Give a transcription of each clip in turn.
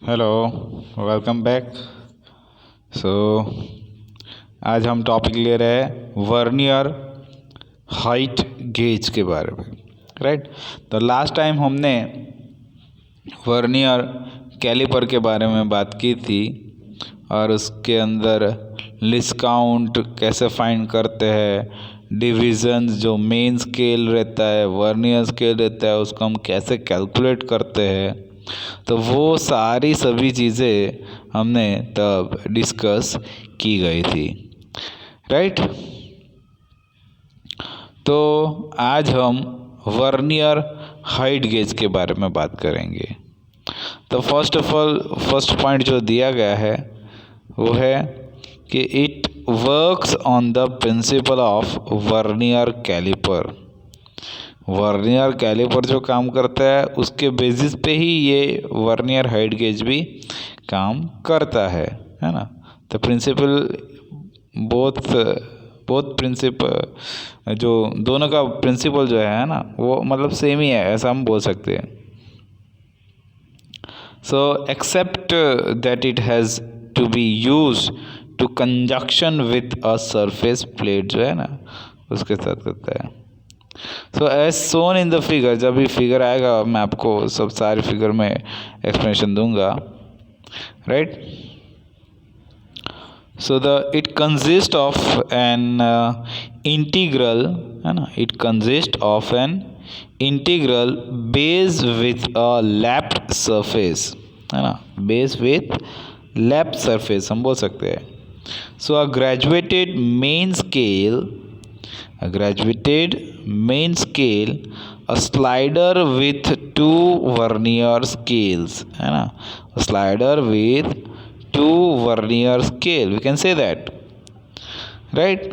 Hello, welcome back. सो आज हम topic ले रहे हैं वर्नियर हाइट गेज के बारे में, राइट। तो लास्ट टाइम हमने वर्नियर कैलिपर के बारे में बात की थी और उसके अंदर लीस्ट काउंट कैसे फाइंड करते हैं, डिविजन्स जो मेन स्केल रहता है, वर्नियर स्केल रहता है, उसको हम कैसे कैलकुलेट करते हैं। तो वो सारी सभी चीज़ें हमने तब डिस्कस की गई थी, राइट। तो आज हम वर्नियर हाइट गेज के बारे में बात करेंगे। तो first of all first point जो दिया गया है वो है कि it works on the principle of vernier caliper. Vernier caliper जो काम करता है उसके बेसिस पे ही ये वर्नियर हाइट गेज भी काम करता है ना। तो प्रिंसिपल बोथ बोथ प्रिंसिपल जो दोनों का प्रिंसिपल जो है ना वो मतलब सेम ही है, ऐसा हम बोल सकते हैं। So except that it has to be use to conjunction with a surface plate जो है ना उसके साथ करता है। So as shown in the figure, जब भी फिगर आएगा मैं आपको सब सारे फिगर में एक्सप्लेनेशन दूंगा, right. So the it consist of an integral है ना, it consist of an integral base with a lapped surface है ना, बेस विथ लैप्ड सरफेस हम बोल सकते हैं। So a graduated main scale, a graduated main scale, a slider with two vernier scales है ना, a slider with two vernier scale, we can say that, right।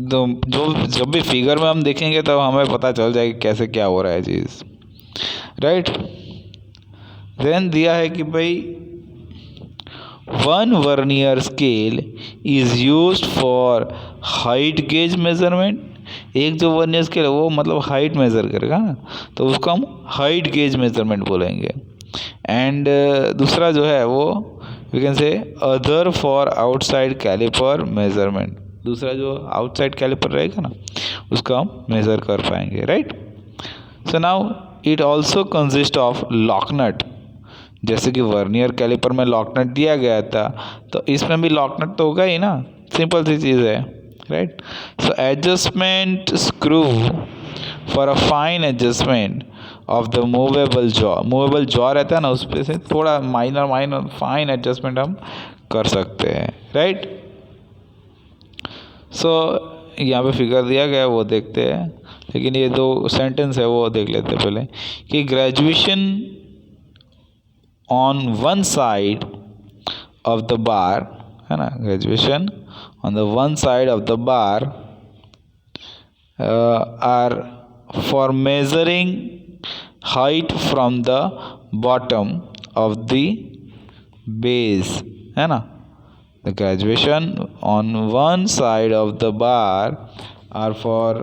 तो जो जब भी फिगर में हम देखेंगे तब हमें पता चल जाएगा कैसे क्या हो रहा है चीज़, राइट। देन दिया है कि भाई one vernier scale is used for height gauge measurement. एक जो वर्नियर स्केल है वो मतलब हाइट मेजर करेगा ना, तो उसको हम हाइट गेज मेजरमेंट बोलेंगे। एंड दूसरा जो है वो we can say other for outside caliper measurement. दूसरा जो आउटसाइड कैलिपर रहेगा ना उसका हम मेजर कर पाएंगे, right. So now it also consist of locknut. जैसे कि वर्नियर कैलिपर में लॉकनट दिया गया था तो इसमें भी लॉकनट तो होगा ही ना, सिंपल सी चीज़ है, right. So adjustment screw for a fine adjustment of the movable jaw, movable jaw रहता है ना उस पर से थोड़ा माइनर फाइन एडजस्टमेंट हम कर सकते हैं, राइट। सो यहाँ पे फिगर दिया गया है वो देखते हैं, लेकिन ये दो सेंटेंस है वो देख लेते हैं पहले कि graduation on one side of the bar है ना, graduation on the one side of the bar are for measuring height from the bottom of the base है ना। the graduation on one side of the bar are for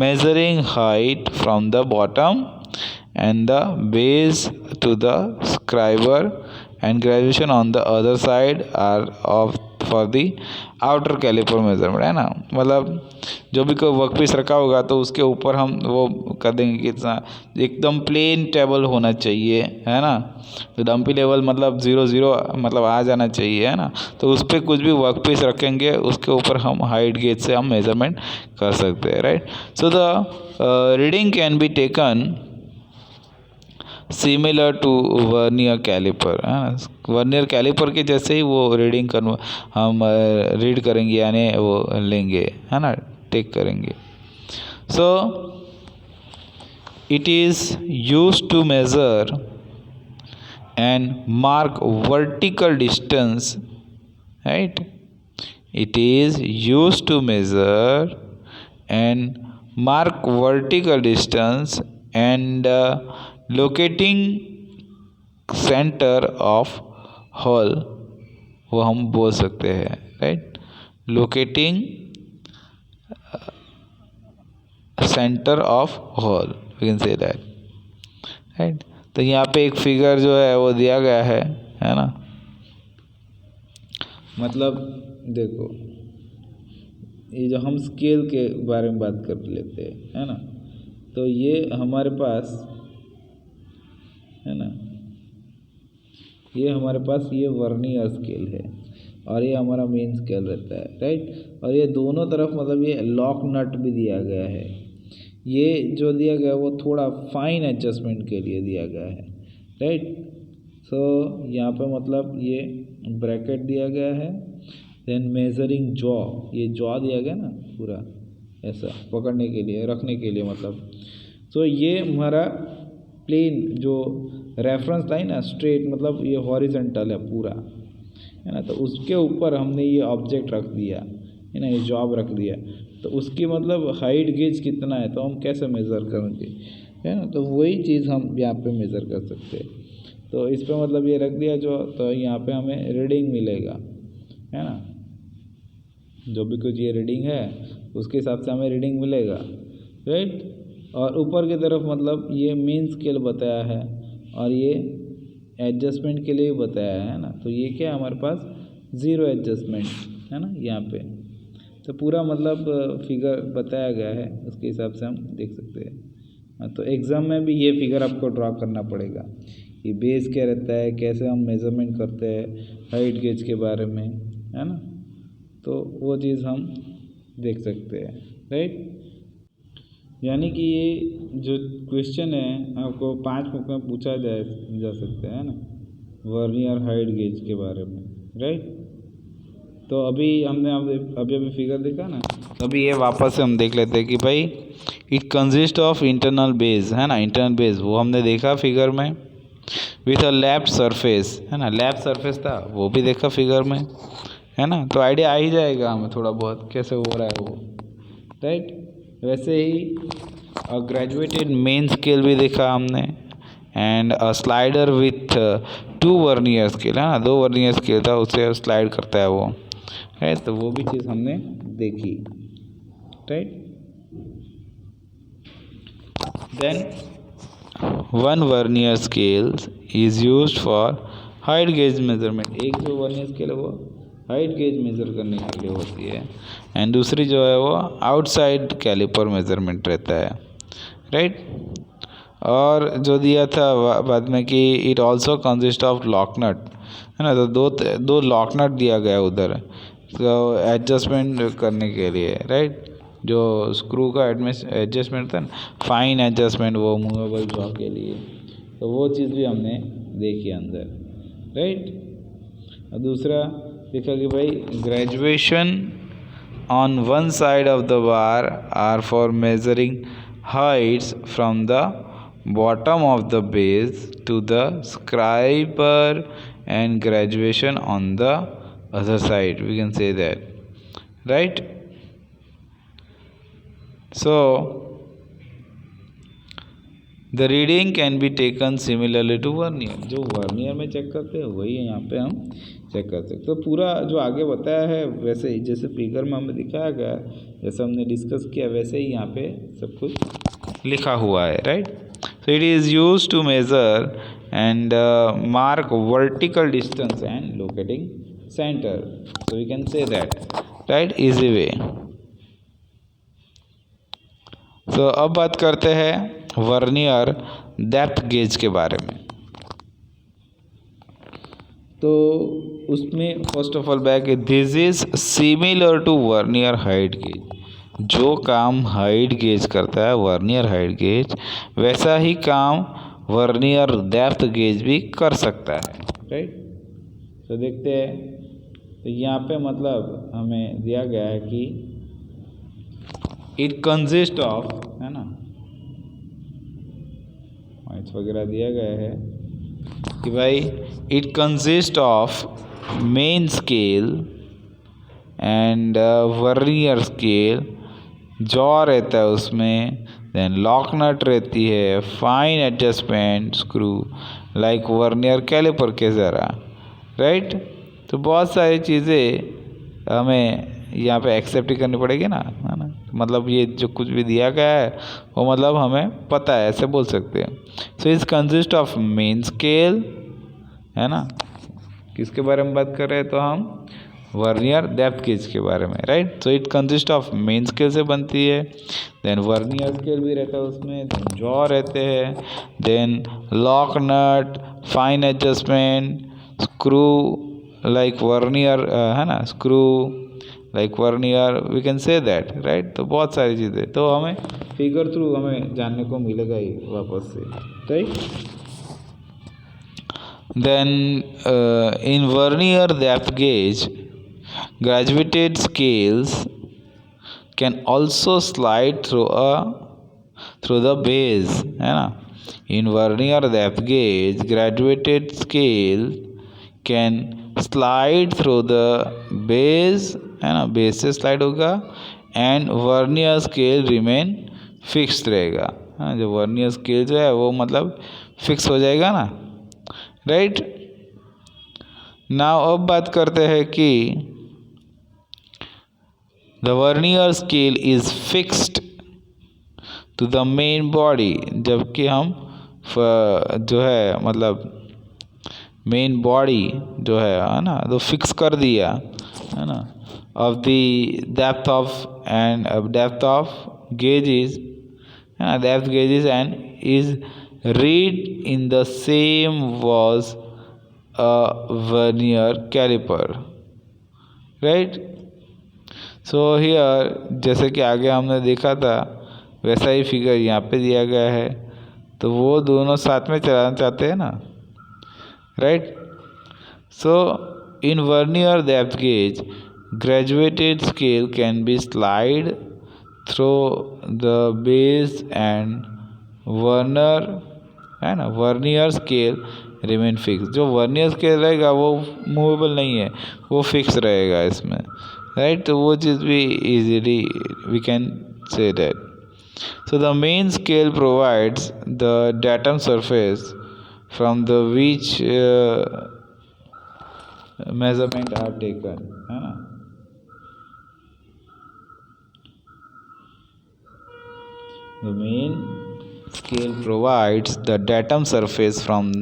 measuring height from the bottom and the base to the scriber, and graduation on the other side are of for the outer caliper measurement है ना। मतलब जो भी कोई work piece रखा होगा तो उसके ऊपर हम वो कर देंगे कि इतना एकदम प्लेन टेबल होना चाहिए है ना। तो डंपी लेवल मतलब 0 0 मतलब आ जाना चाहिए है ना। तो उस पर कुछ भी वर्क पीस रखेंगे उसके ऊपर हम हाइट गेज से हम मेजरमेंट कर सकते हैं, right. So the reading can be taken similar to vernier caliper है ना। वर्नियर कैलिपर के जैसे ही वो रीडिंग हम रीड करेंगे यानी वो लेंगे है ना, टेक करेंगे। So it is use to measure and mark vertical distance, right. It is use to measure and mark vertical distance and locating centre of hole, वो हम बोल सकते हैं, right. Locating centre of hole we can say that, right. तो यहाँ पे एक figure जो है वो दिया गया है ना। मतलब देखो, ये जो हम स्केल के बारे में बात कर लेते हैं, है ना। तो ये हमारे पास है ना, ये हमारे पास ये वर्नियर स्केल है और ये हमारा मेन स्केल रहता है, राइट। और ये दोनों तरफ मतलब ये लॉक नट भी दिया गया है। ये जो दिया गया है वो थोड़ा फाइन एडजस्टमेंट के लिए दिया गया है, राइट। सो यहाँ पे मतलब ये ब्रैकेट दिया गया है। देन मेजरिंग जॉ, ये जॉ दिया गया ना पूरा ऐसा पकड़ने के लिए, रखने के लिए मतलब। तो ये हमारा प्लेन जो रेफरेंस लाइन है स्ट्रेट, मतलब ये हॉरिजॉन्टल है पूरा, है ना। तो उसके ऊपर हमने ये ऑब्जेक्ट रख दिया है ना, ये जॉब रख दिया। तो उसकी मतलब हाइट गेज कितना है तो हम कैसे मेज़र करेंगे, है ना। तो वही चीज़ हम यहाँ पे मेज़र कर सकते हैं। तो इस पर मतलब ये रख दिया जो, तो यहाँ पे हमें रीडिंग मिलेगा, है ना। जो भी कुछ ये रीडिंग है उसके हिसाब से हमें रीडिंग मिलेगा, राइट। और ऊपर की तरफ मतलब ये मेन स्केल बताया है और ये एडजस्टमेंट के लिए बताया है ना। तो ये क्या है हमारे पास 0 एडजस्टमेंट है ना यहाँ पे। तो पूरा मतलब फिगर बताया गया है, उसके हिसाब से हम देख सकते हैं। तो एग्ज़ाम में भी ये फिगर आपको ड्रॉ करना पड़ेगा कि बेस क्या रहता है, कैसे हम मेज़रमेंट करते हैं हाइट गेज के बारे में, है ना। तो वो चीज़ हम देख सकते हैं, राइट। यानी कि ये जो क्वेश्चन है आपको 5 बुक में पूछा जा सकता है ना, वर्नियर हाइट गेज के बारे में, राइट। तो अभी हमने अभी फिगर देखा ना, अभी ये वापस से हम देख लेते हैं कि भाई it consist of internal base, है ना। इंटरनल बेस वो हमने देखा फिगर में, विथ अ लैप्ड सरफेस, है ना। लैप्ड सरफेस था वो भी देखा फिगर में, है ना। तो आइडिया आ ही जाएगा हमें थोड़ा बहुत कैसे हो रहा है वो, राइट। वैसे ही ग्रेजुएटेड मेन स्केल भी देखा हमने, and slider with 2 vernier scale, है ना। 2 वर्नियर स्केल था, उससे स्लाइड करता है वो, है। तो वो भी चीज़ हमने देखी, right. Then 1 vernier scale is used for height gauge measurement. एक जो वर्नियर स्केल है वो हाइट गेज मेज़र करने के लिए होती है, एंड दूसरी जो है वो आउटसाइड कैलिपर मेज़रमेंट रहता है, राइट। और जो दिया था बाद में कि it also consist of lock nut, है ना। तो दो लॉक नट दिया गया उधर, तो एडजस्टमेंट करने के लिए, राइट। जो स्क्रू का एडजस्टमेंट था ना, फाइन एडजस्टमेंट, वो मूवेबल जॉ के लिए। तो वो चीज़ भी हमने देखी अंदर, राइट। और दूसरा देखा कि भाई graduation on one side of the bar are for measuring heights from the bottom of the base to the scriber and graduation on the other side, we can say that, right. So the reading can be taken similarly to vernier, जो vernier में check करते हैं वही यहाँ पे हम check कर सकते। तो पूरा जो आगे बताया है वैसे ही जैसे फिगर में हमें दिखाया गया, जैसे हमने डिस्कस किया वैसे ही यहाँ पे सब कुछ लिखा हुआ है, right. So it is used to measure and mark vertical distance and locating centre, so we can say that, right, easy way. तो अब बात करते हैं वर्नियर डेप्थ गेज के बारे में। तो उसमें first of all back this is similar to vernier height gauge. जो काम हाइट गेज करता है वर्नियर हाइट गेज, वैसा ही काम वर्नियर डेप्थ गेज भी कर सकता है, राइट। तो देखते हैं, तो यहाँ पे मतलब हमें दिया गया है कि इट कंसिस्ट ऑफ, है ना, पॉइंट्स वगैरह दिया गया है कि भाई it consist of main scale and vernier scale, jaw रहता है उसमें, देन लॉक नट रहती है, fine adjustment screw like vernier caliper के ज़रा, राइट। तो बहुत सारी चीज़ें हमें यहाँ पे एक्सेप्ट ही करनी पड़ेगी ना, है ना। मतलब ये जो कुछ भी दिया गया है वो मतलब हमें पता है, ऐसे बोल सकते हैं। सो इस कंसिस्ट ऑफ मेन स्केल, है ना। किसके बारे में बात कर रहे हैं तो हम वर्नियर डेप्थ गेज के बारे में, right. So it consist of main scale से बनती है, देन वर्नियर स्केल भी रहता है उसमें, देन जॉ रहते हैं, then lock nut, fine adjustment, screw like vernier, है ना, screw like vernier, we can say that, right. तो बहुत सारी चीज़ें तो हमें फिगर थ्रू हमें जानने को मिलेगा ही वापस से, right. Then in vernier depth gauge graduated scales can also slide through the base, है ना। in vernier depth gauge graduated scale can slide through the base, है ना, बेस से स्लाइड होगा, and vernier scale remain fixed रहेगा, है ना। जो वर्नियर स्केल जो है वो मतलब फिक्स हो जाएगा ना, राइट। नाउ अब बात करते हैं कि the vernier scale is fixed to the main body, जबकि हम जो है मतलब मेन बॉडी जो है ना, तो फिक्स कर दिया, है ना, of the depth of and depth of gauges, है ना, depth gauges, and is read in the same was a vernier caliper, right. So here जैसे कि आगे हमने देखा था वैसा ही फिगर यहाँ पे दिया गया है, तो वो दोनों साथ में चलाना चाहते हैं ना, right. So in vernier depth gauge graduated scale can be slide through the base and Werner, है ना, वर्नियर स्केल रिमेन फिक्स। जो वर्नियर स्केल रहेगा वो मूवेबल नहीं है, वो फिक्स रहेगा इसमें, राइट। तो वो चीज़ भी easily we can say that. So the main scale provides the datum surface from the which measurement are taken, है ना। The main scale provides the datum surface from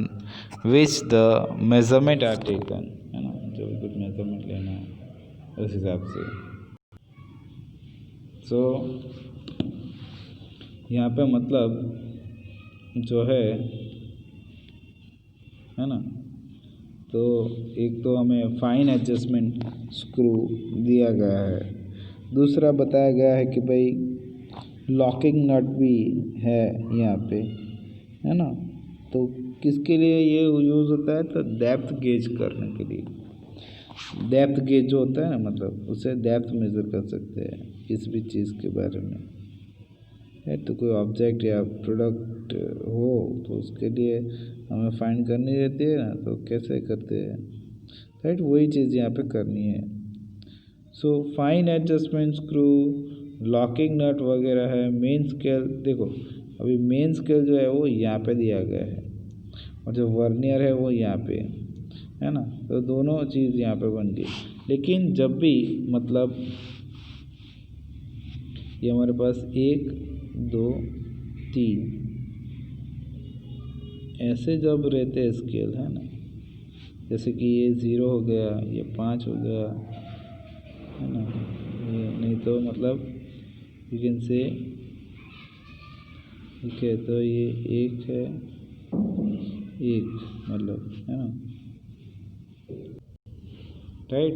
which the measurement are taken, है ना, जो भी कुछ measurement लेना है उस हिसाब से। सो यहाँ पे मतलब जो है ना, तो एक तो हमें फाइन एडजस्टमेंट स्क्रू दिया गया है, दूसरा बताया गया है कि भाई लॉकिंग नट भी है यहाँ पे, है ना। तो किसके लिए ये यूज़ होता है, तो डेप्थ गेज करने के लिए। डेप्थ गेज जो होता है ना, मतलब उसे डेप्थ मेज़र कर सकते हैं किसी भी चीज़ के बारे में, है। तो कोई ऑब्जेक्ट या प्रोडक्ट हो तो उसके लिए हमें फाइंड करनी रहती है ना, तो कैसे करते हैं, राइट। वही चीज़ यहाँ पे करनी है। So fine adjustment screw, locking nut वगैरह है। मेन स्केल देखो, अभी मेन स्केल जो है वो यहाँ पे दिया गया है और जो वर्नियर है वो यहाँ पे, है ना। तो दोनों चीज़ यहाँ पे बन गई। लेकिन जब भी मतलब ये हमारे पास 1 2 3 ऐसे जब रहते हैं स्केल, है ना, जैसे कि ये 0 हो गया, ये 5 हो गया, है ना, ये नहीं तो मतलब यू कैन से, ठीक है, तो ये 1 है, 1 मतलब, है ना, राइट।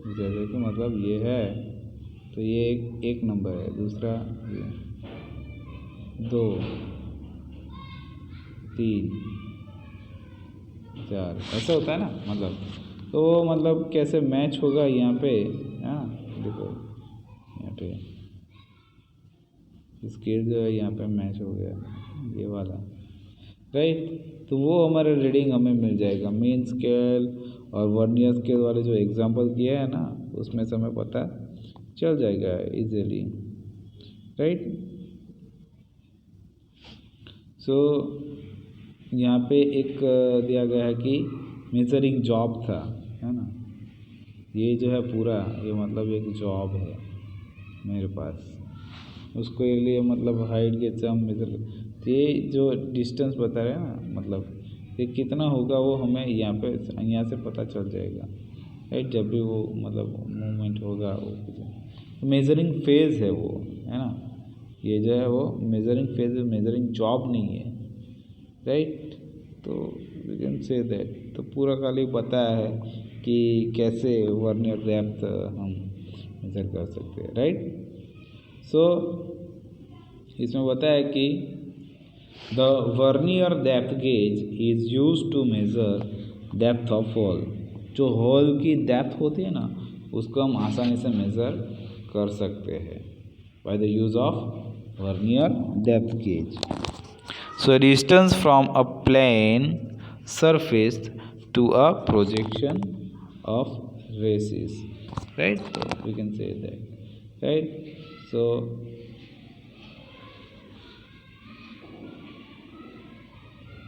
जैसे कि मतलब ये है तो ये एक नंबर है, दूसरा ये 2 3 4 ऐसा होता है ना, मतलब तो मतलब कैसे मैच होगा यहाँ पे, हाँ देखो यहाँ पे स्केल जो है यहाँ पे मैच हो गया ये वाला, राइट। तो वो हमारा रीडिंग हमें मिल जाएगा मेन स्केल और वर्नियर स्केल वाले जो एग्जांपल किए हैं ना, उसमें से हमें पता चल जाएगा इजीली, राइट। सो यहाँ पे एक दिया गया है कि मेजरिंग जॉब था, है ना, ये जो है पूरा ये मतलब एक जॉब है मेरे पास, उसको के लिए मतलब हाइट के हम मेजर, तो ये जो डिस्टेंस बता रहे हैं ना, मतलब ये कितना होगा वो हमें यहाँ से पता चल जाएगा, राइट। जब भी वो मतलब मूवमेंट होगा वो मेजरिंग फेज है वो, है ना। ये जो है वो मेजरिंग फेज, मेजरिंग जॉब नहीं है, राइट। तो वी कैन से दैट, तो पूरा खाली बताया है कि कैसे वर्नियर डेप्थ हम मेजर कर सकते हैं, राइट। सो इसमें बताया कि the vernier depth gauge is use to measure depth of hole. जो होल की डेप्थ होती है ना, उसको हम आसानी से मेजर कर सकते हैं by the use of vernier depth gauge. So distance from a plane surface to a projection of rays, right. So we can say that, right. So